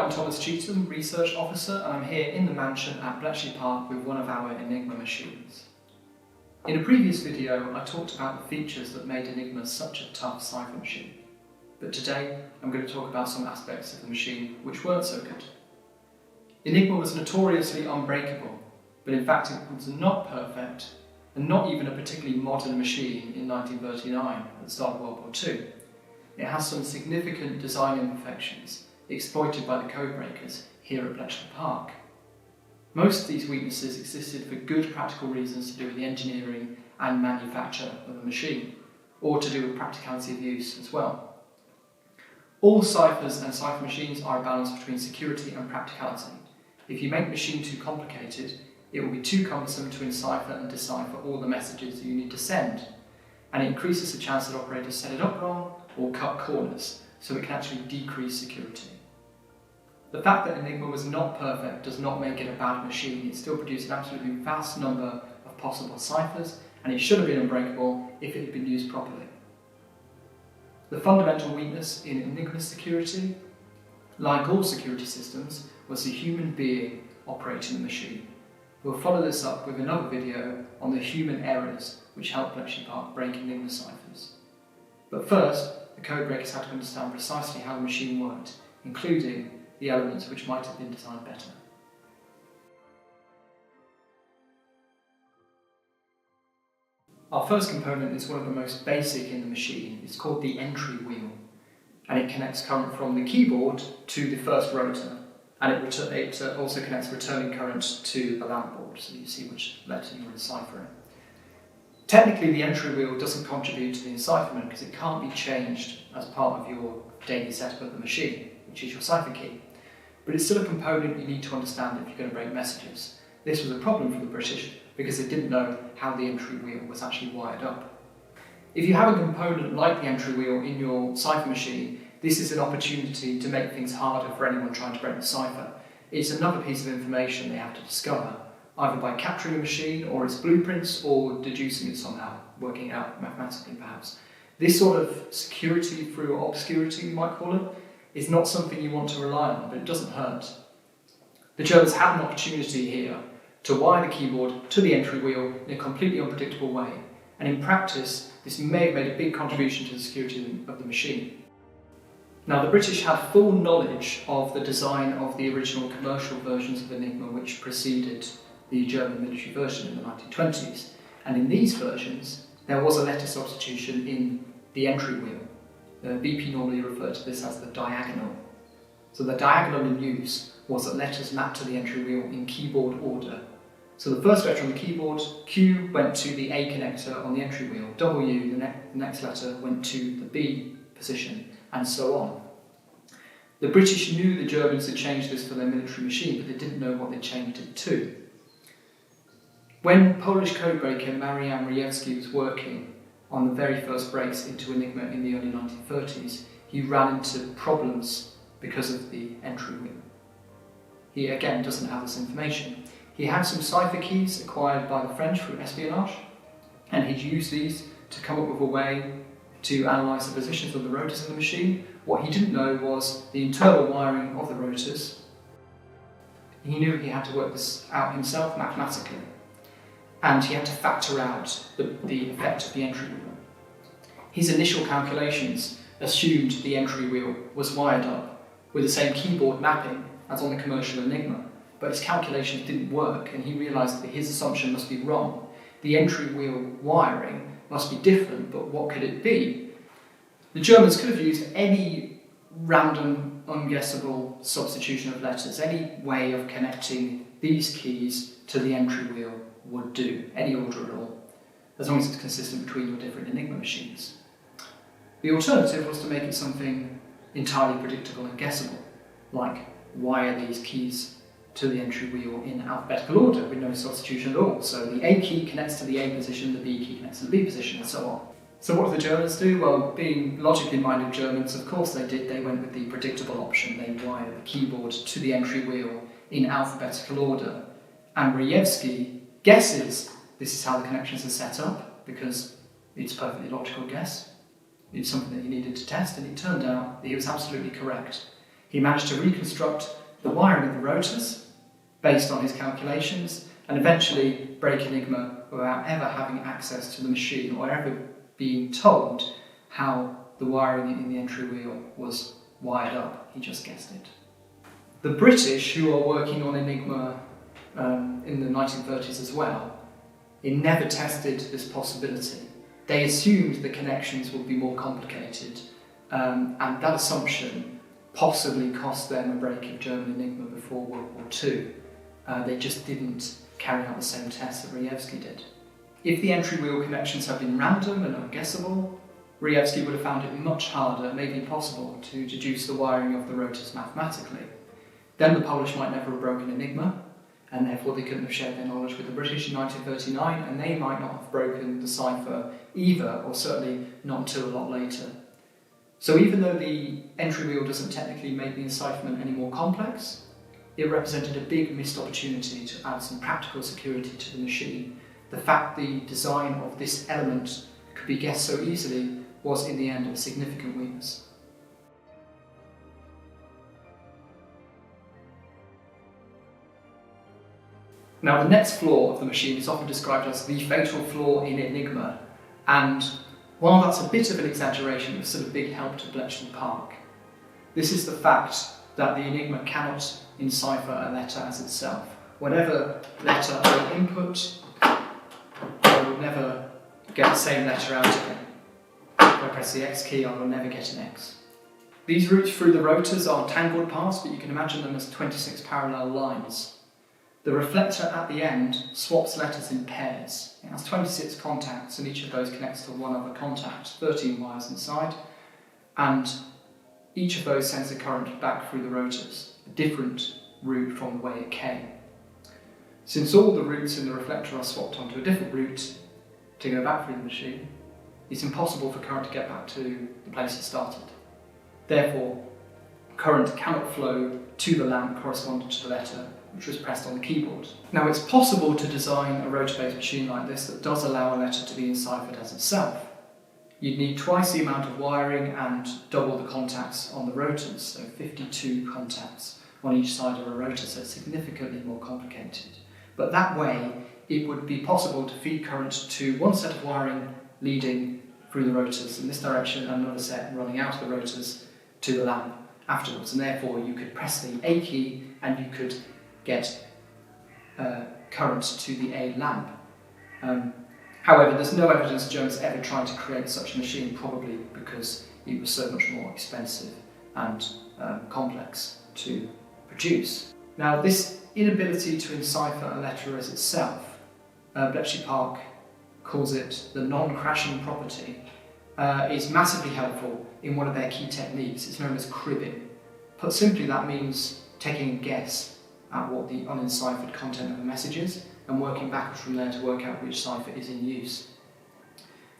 I'm Thomas Cheetham, Research Officer, and I'm here in the mansion at Bletchley Park with one of our Enigma machines. In a previous video, I talked about the features that made Enigma such a tough cipher machine. But today, I'm going to talk about some aspects of the machine which weren't so good. Enigma was notoriously unbreakable, but in fact it was not perfect, and not even a particularly modern machine in 1939 at the start of World War II. It has some significant design imperfections exploited by the codebreakers here at Bletchley Park. Most of these weaknesses existed for good practical reasons to do with the engineering and manufacture of the machine, or to do with practicality of use as well. All ciphers and cipher machines are a balance between security and practicality. If you make the machine too complicated, it will be too cumbersome to encipher and decipher all the messages that you need to send, and it increases the chance that operators set it up wrong or cut corners, so it can actually decrease security. The fact that Enigma was not perfect does not make it a bad machine. It still produced an absolutely vast number of possible ciphers, and it should have been unbreakable if it had been used properly. The fundamental weakness in Enigma's security, like all security systems, was the human being operating the machine. We'll follow this up with another video on the human errors which helped Bletchley Park break Enigma ciphers. But first, the codebreakers had to understand precisely how the machine worked, including the elements which might have been designed better. Our first component is one of the most basic in the machine. It's called the entry wheel, and it connects current from the keyboard to the first rotor, and it also connects returning current to the lamp board, so you see which letter you're enciphering. Technically, the entry wheel doesn't contribute to the encipherment because it can't be changed as part of your daily setup of the machine, which is your cipher key. But it's still a component you need to understand if you're going to break messages. This was a problem for the British because they didn't know how the entry wheel was actually wired up. If you have a component like the entry wheel in your cipher machine, this is an opportunity to make things harder for anyone trying to break the cipher. It's another piece of information they have to discover, either by capturing a machine or its blueprints or deducing it somehow, working out mathematically perhaps. This sort of security through obscurity, you might call it, is not something you want to rely on, but it doesn't hurt. The Germans had an opportunity here to wire the keyboard to the entry wheel in a completely unpredictable way, and in practice this may have made a big contribution to the security of the machine. Now, the British had full knowledge of the design of the original commercial versions of Enigma which preceded the German military version in the 1920s, and in these versions there was a letter substitution in the entry wheel. The BP normally referred to this as the diagonal. So the diagonal in use was that letters mapped to the entry wheel in keyboard order. So the first letter on the keyboard, Q, went to the A connector on the entry wheel, W, the next letter, went to the B position, and so on. The British knew the Germans had changed this for their military machine, but they didn't know what they changed it to. When Polish codebreaker Marian Rejewski was working on the very first breaks into Enigma in the early 1930s, he ran into problems because of the entry wheel. He again doesn't have this information. He had some cipher keys acquired by the French through espionage, and he'd used these to come up with a way to analyse the positions of the rotors in the machine. What he didn't know was the internal wiring of the rotors. He knew he had to work this out himself mathematically, and he had to factor out the effect of the entry wheel. His initial calculations assumed the entry wheel was wired up with the same keyboard mapping as on the commercial Enigma, but his calculations didn't work, and he realised that his assumption must be wrong. The entry wheel wiring must be different, but what could it be? The Germans could have used any random, unguessable substitution of letters. Any way of connecting these keys to the entry wheel would do, any order at all, as long as it's consistent between your different Enigma machines. The alternative was to make it something entirely predictable and guessable, like wire these keys to the entry wheel in alphabetical order with no substitution at all. So the A key connects to the A position, the B key connects to the B position, and so on. So what did the Germans do? Well, being logically minded Germans, of course they did. They went with the predictable option. They wired the keyboard to the entry wheel in alphabetical order. And Rejewski guesses this is how the connections are set up because it's a perfectly logical guess. It's something that he needed to test, and it turned out that he was absolutely correct. He managed to reconstruct the wiring of the rotors based on his calculations and eventually break Enigma without ever having access to the machine or ever being told how the wiring in the entry wheel was wired up. He just guessed it. The British, who are working on Enigma in the 1930s as well, never tested this possibility. They assumed the connections would be more complicated, and that assumption possibly cost them a break of German Enigma before World War II. They just didn't carry out the same tests that Rejewski did. If the entry wheel connections had been random and unguessable, Rejewski would have found it much harder, maybe impossible, to deduce the wiring of the rotors mathematically. Then the Polish might never have broken Enigma, and therefore they couldn't have shared their knowledge with the British in 1939, and they might not have broken the Cipher either, or certainly not until a lot later. So even though the entry wheel doesn't technically make the encipherment any more complex, it represented a big missed opportunity to add some practical security to the machine. The fact the design of this element could be guessed so easily was in the end a significant weakness. Now, the next flaw of the machine is often described as the fatal flaw in Enigma, and while that's a bit of an exaggeration, it's still a big help to Bletchley Park. This is the fact that the Enigma cannot encipher a letter as itself. Whatever letter I input, I will never get the same letter out again. If I press the X key, I will never get an X. These routes through the rotors are tangled paths, but you can imagine them as 26 parallel lines. The reflector at the end swaps letters in pairs. It has 26 contacts, and each of those connects to one other contact, 13 wires inside, and each of those sends a current back through the rotors, a different route from the way it came. Since all the routes in the reflector are swapped onto a different route to go back through the machine, it's impossible for current to get back to the place it started. Therefore, current cannot flow to the lamp corresponding to the letter which was pressed on the keyboard. Now, it's possible to design a rotor-based machine like this that does allow a letter to be enciphered as itself. You'd need twice the amount of wiring and double the contacts on the rotors, so 52 contacts on each side of a rotor, so it's significantly more complicated. But that way, it would be possible to feed current to one set of wiring leading through the rotors in this direction and another set running out of the rotors to the lamp afterwards, and therefore you could press the A key and you could get current to the A lamp. However, there's no evidence Jones ever tried to create such a machine, probably because it was so much more expensive and complex to produce. Now, this inability to encipher a letter as itself, Bletchley Park calls it the non-crashing property, is massively helpful in one of their key techniques. It's known as cribbing. Put simply, that means taking a guess at what the unenciphered content of a message is and working backwards from there to work out which cipher is in use.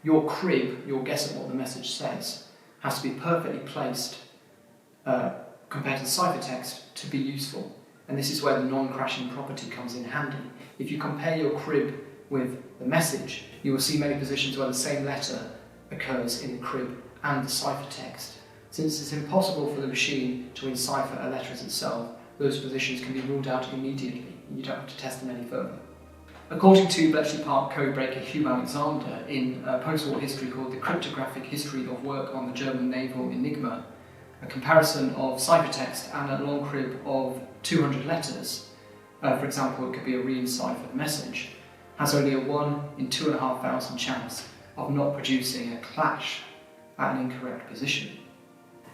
Your crib, your guess at what the message says, has to be perfectly placed compared to the ciphertext to be useful. And this is where the non-crashing property comes in handy. If you compare your crib with the message, you will see many positions where the same letter occurs in the crib and the ciphertext. Since it's impossible for the machine to encipher a letter as itself, those positions can be ruled out immediately, and you don't have to test them any further. According to Bletchley Park codebreaker Hugh Alexander, in a post-war history called The Cryptographic History of Work on the German Naval Enigma, a comparison of ciphertext and a long crib of 200 letters, for example, it could be a re-enciphered message, has only a 1 in 2,500 chance of not producing a clash at an incorrect position.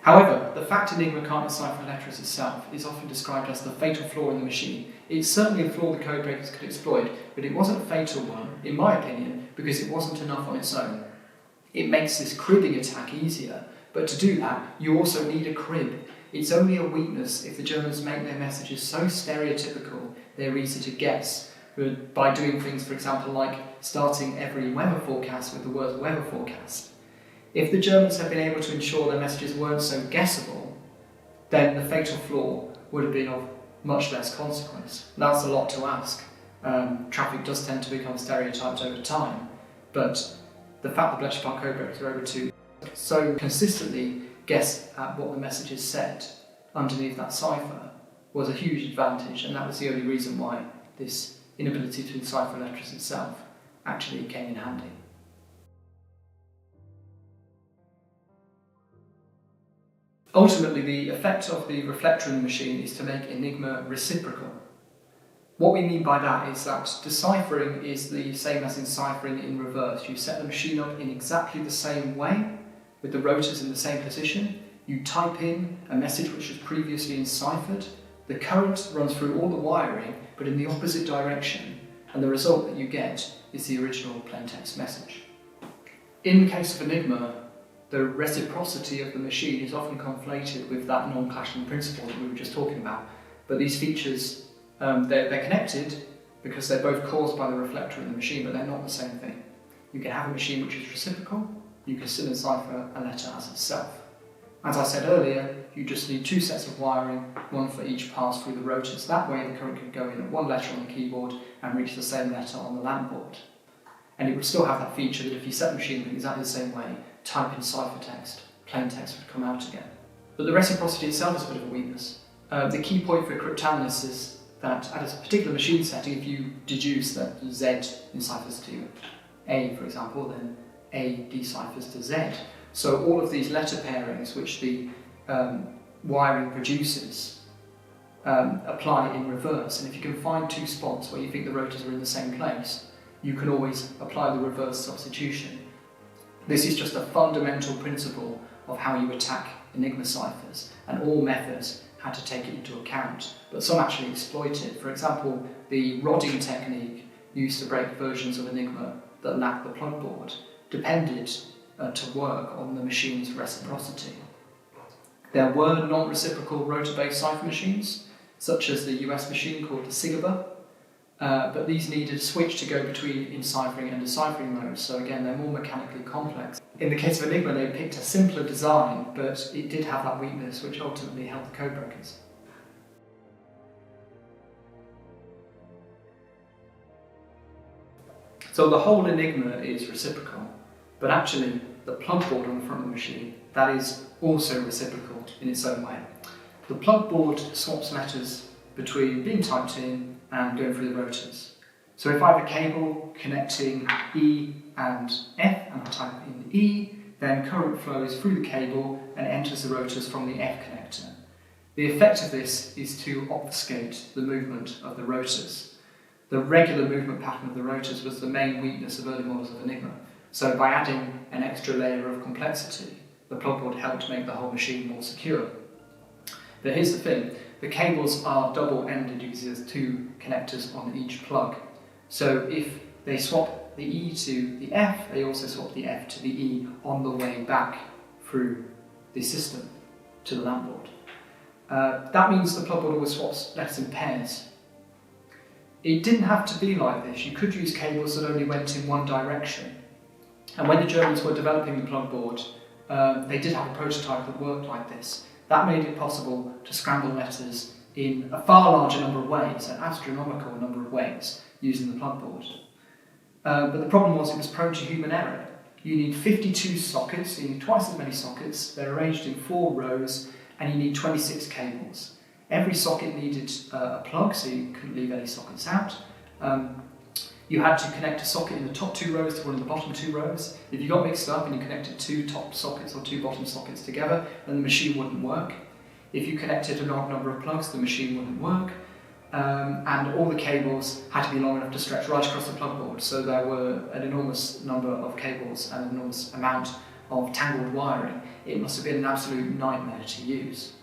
However, the fact Enigma can't encipher letters itself is often described as the fatal flaw in the machine. It's certainly a flaw the codebreakers could exploit, but it wasn't a fatal one, in my opinion, because it wasn't enough on its own. It makes this cribbing attack easier, but to do that, you also need a crib. It's only a weakness if the Germans make their messages so stereotypical they're easy to guess, by doing things, for example, like starting every weather forecast with the word weather forecast. If the Germans had been able to ensure their messages weren't so guessable, then the fatal flaw would have been of much less consequence. That's a lot to ask. Traffic does tend to become stereotyped over time, but the fact that Bletchley Park codebreakers are able to so consistently guess at what the message is said underneath that cipher was a huge advantage, and that was the only reason why this inability to encipher letters itself actually came in handy. Ultimately, the effect of the reflector in the machine is to make Enigma reciprocal. What we mean by that is that deciphering is the same as enciphering in reverse. You set the machine up in exactly the same way, with the rotors in the same position. You type in a message which was previously enciphered. The current runs through all the wiring, but in the opposite direction, and the result that you get is the original plaintext message. In the case of Enigma, the reciprocity of the machine is often conflated with that non-clashing principle that we were just talking about. But these features, they're connected because they're both caused by the reflector in the machine, but they're not the same thing. You can have a machine which is reciprocal, you can still encipher a letter as itself. As I said earlier, you just need two sets of wiring, one for each pass through the rotors. That way the current could go in at one letter on the keyboard and reach the same letter on the LAN board. And it would still have that feature that if you set the machine up in exactly the same way, type in ciphertext, plain text would come out again. But the reciprocity itself is a bit of a weakness. The key point for cryptanalysis is that at a particular machine setting, if you deduce that Z enciphers to A, for example, then A deciphers to Z. So all of these letter pairings which the wiring produces apply in reverse. And if you can find two spots where you think the rotors are in the same place, you can always apply the reverse substitution. This is just a fundamental principle of how you attack Enigma ciphers, and all methods had to take it into account, but some actually exploit it. For example, the rodding technique used to break versions of Enigma that lacked the plugboard depended to work on the machine's reciprocity. There were non-reciprocal rotor-based cipher machines, such as the US machine called the Cipher, but these needed a switch to go between enciphering and deciphering modes, so again they're more mechanically complex. In the case of Enigma, they picked a simpler design, but it did have that weakness which ultimately helped the codebreakers. So the whole Enigma is reciprocal, but actually the plugboard on the front of the machine, that is also reciprocal in its own way. The plugboard swaps letters between being typed in and going through the rotors. So if I have a cable connecting E and F and I type in E, then current flows through the cable and enters the rotors from the F connector. The effect of this is to obfuscate the movement of the rotors. The regular movement pattern of the rotors was the main weakness of early models of Enigma. So by adding an extra layer of complexity, the plugboard helped make the whole machine more secure. But here's the thing, the cables are double-ended because there's two connectors on each plug. So if they swap the E to the F, they also swap the F to the E on the way back through the system to the LAN board. That means the plugboard always swaps letters in pairs. It didn't have to be like this. You could use cables that only went in one direction. And when the Germans were developing the plugboard, they did have a prototype that worked like this. That made it possible to scramble letters in a far larger number of ways, an astronomical number of ways, using the plugboard. But the problem was it was prone to human error. You need 52 sockets, you need twice as many sockets, they're arranged in 4 rows, and you need 26 cables. Every socket needed a plug, so you couldn't leave any sockets out. You had to connect a socket in the top 2 rows to one of the bottom 2 rows. If you got mixed up and you connected 2 top sockets or 2 bottom sockets together, then the machine wouldn't work. If you connected an odd number of plugs, the machine wouldn't work. And all the cables had to be long enough to stretch right across the plugboard, so there were an enormous number of cables and an enormous amount of tangled wiring. It must have been an absolute nightmare to use.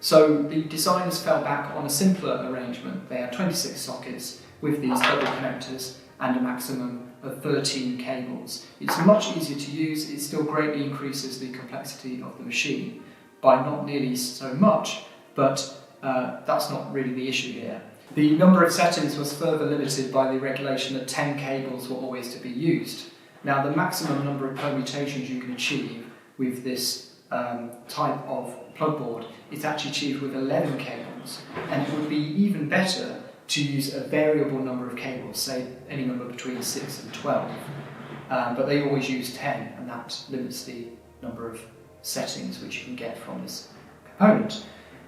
So the designers fell back on a simpler arrangement. They had 26 sockets with these double connectors and a maximum of 13 cables. It's much easier to use, it still greatly increases the complexity of the machine by not nearly so much, but that's not really the issue here. The number of settings was further limited by the regulation that 10 cables were always to be used. Now the maximum number of permutations you can achieve with this type of plugboard is actually achieved with 11 cables, and it would be even better to use a variable number of cables, say any number between 6 and 12, but they always use 10, and that limits the number of settings which you can get from this component.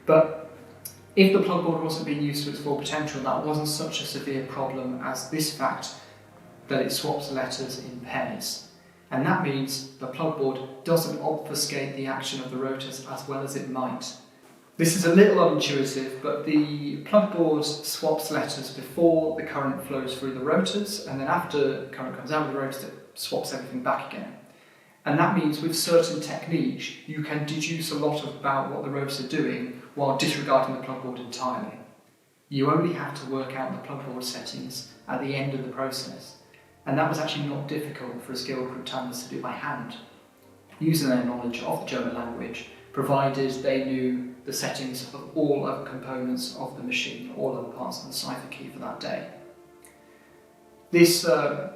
But if the plugboard wasn't being used to its full potential, that wasn't such a severe problem as this fact that it swaps letters in pairs. And that means the plugboard doesn't obfuscate the action of the rotors as well as it might. This is a little unintuitive, but the plugboard swaps letters before the current flows through the rotors, and then after the current comes out of the rotors, it swaps everything back again. And that means with certain techniques, you can deduce a lot about what the rotors are doing while disregarding the plugboard entirely. You only have to work out the plugboard settings at the end of the process. And that was actually not difficult for a skilled cryptanalyst to do by hand, using their knowledge of the German language, provided they knew the settings of all other components of the machine, all other parts of the cipher key for that day. This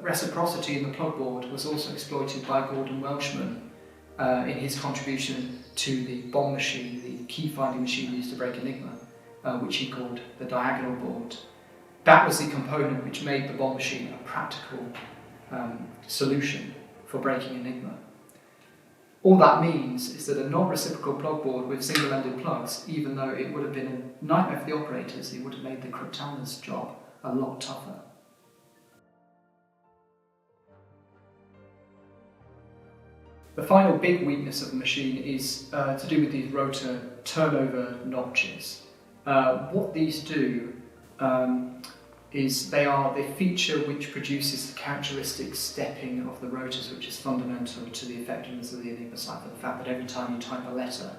reciprocity in the plugboard was also exploited by Gordon Welshman in his contribution to the bomb machine, the key-finding machine used to break Enigma, which he called the diagonal board. That was the component which made the bomb machine a practical solution for breaking Enigma. All that means is that a non-reciprocal plugboard with single-ended plugs, even though it would have been a nightmare for the operators, it would have made the cryptanalyst's job a lot tougher. The final big weakness of the machine is to do with these rotor turnover notches. What these do is they are the feature which produces the characteristic stepping of the rotors, which is fundamental to the effectiveness of the Enigma cipher. The fact that every time you type a letter,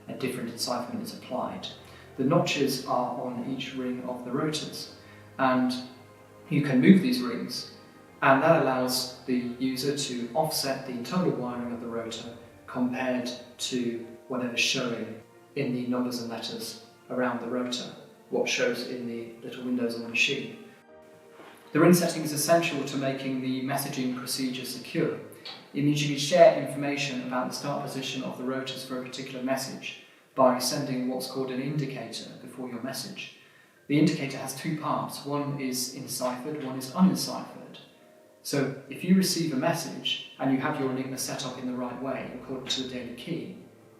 a different encipherment is applied. The notches are on each ring of the rotors, and you can move these rings, and that allows the user to offset the internal wiring of the rotor compared to whatever's showing in the numbers and letters around the rotor, what shows in the little windows on the machine. The ring setting is essential to making the messaging procedure secure. It means you can share information about the start position of the rotors for a particular message by sending what's called an indicator before your message. The indicator has two parts. One is enciphered, one is unenciphered. So if you receive a message and you have your Enigma set up in the right way according to the daily key,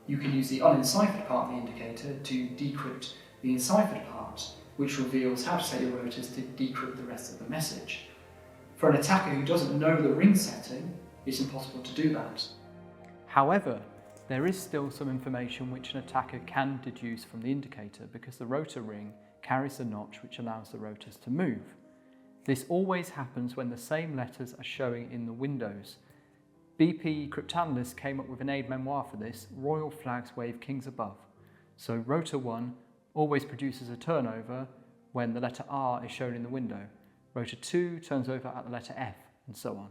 you can use the unenciphered part of the indicator to decrypt the enciphered part, which reveals how to set your rotors to decrypt the rest of the message. For an attacker who doesn't know the ring setting, it's impossible to do that. However, there is still some information which an attacker can deduce from the indicator because the rotor ring carries a notch which allows the rotors to move. This always happens when the same letters are showing in the windows. BP cryptanalysts came up with an aide-memoire for this: Royal flags wave kings above. So rotor 1 always produces a turnover when the letter R is shown in the window. Rotor 2 turns over at the letter F, and so on.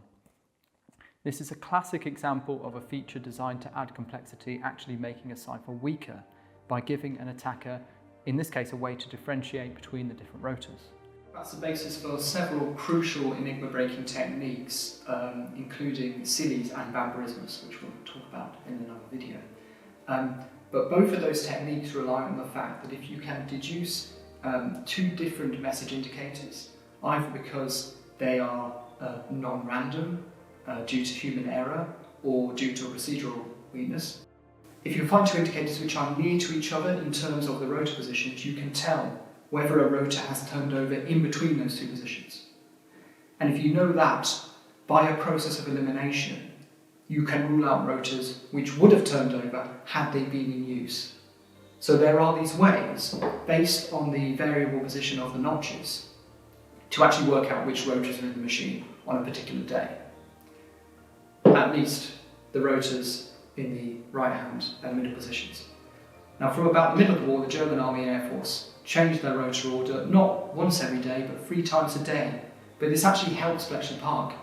This is a classic example of a feature designed to add complexity, actually making a cipher weaker by giving an attacker, in this case, a way to differentiate between the different rotors. That's the basis for several crucial Enigma breaking techniques, including Sillies and Vampirismus, which we'll talk about in another video. But both of those techniques rely on the fact that if you can deduce two different message indicators, either because they are non-random due to human error or due to a procedural weakness, if you find two indicators which are near to each other in terms of the rotor positions, you can tell whether a rotor has turned over in between those two positions. And if you know that by a process of elimination, you can rule out rotors which would have turned over had they been in use. So there are these ways, based on the variable position of the notches, to actually work out which rotors are in the machine on a particular day. At least the rotors in the right hand and middle positions. Now, from about the middle of the war, the German Army and Air Force changed their rotor order not once every day, but 3 times a day. But this actually helps Bletchley Park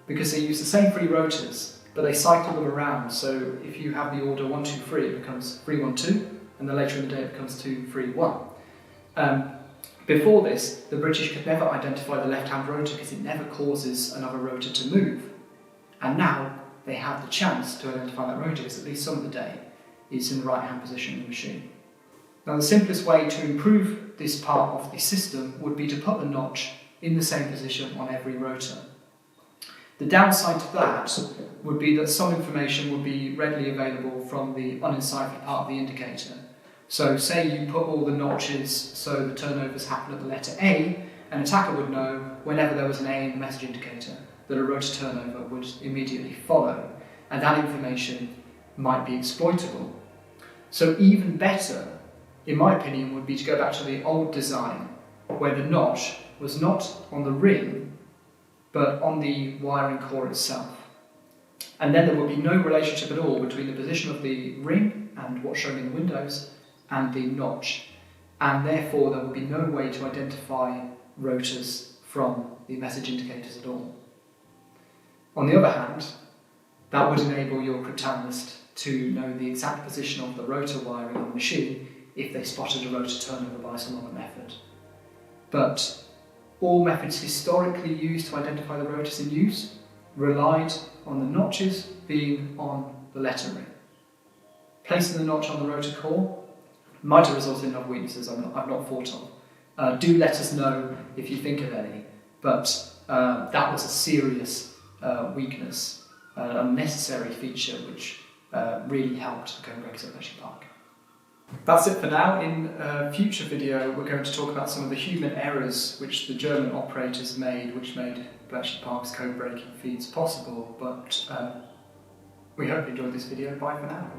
because they use the same 3 rotors, but they cycle them around. So if you have the order 1, 2, 3, it becomes 3, 1, 2, and then later in the day it becomes 2, 3, 1. Before this, the British could never identify the left-hand rotor because it never causes another rotor to move. And now they have the chance to identify that rotor because at least some of the day it's in the right-hand position in the machine. Now, the simplest way to improve this part of the system would be to put the notch in the same position on every rotor. The downside to that would be that some information would be readily available from the unenciphered part of the indicator, So say you put all the notches so the turnovers happen at the letter A, an attacker would know whenever there was an A in the message indicator that a rotor turnover would immediately follow, and that information might be exploitable. So even better, in my opinion, would be to go back to the old design where the notch was not on the ring but on the wiring core itself. And then there would be no relationship at all between the position of the ring and what's shown in the windows and the notch, and therefore there would be no way to identify rotors from the message indicators at all. On the other hand, that would enable your cryptanalyst to know the exact position of the rotor wiring on the machine if they spotted a rotor turnover by some other method. But all methods historically used to identify the rotors in use relied on the notches being on the letter ring. Placing the notch on the rotor core might have resulted in other weaknesses I've not thought of. Do let us know if you think of any, but that was a serious weakness, an unnecessary feature which really helped Codebreakers at Bletchley Park. That's it for now. In a future video we're going to talk about some of the human errors which the German operators made, which made Bletchley Park's code-breaking feeds possible, but we hope you enjoyed this video. Bye for now.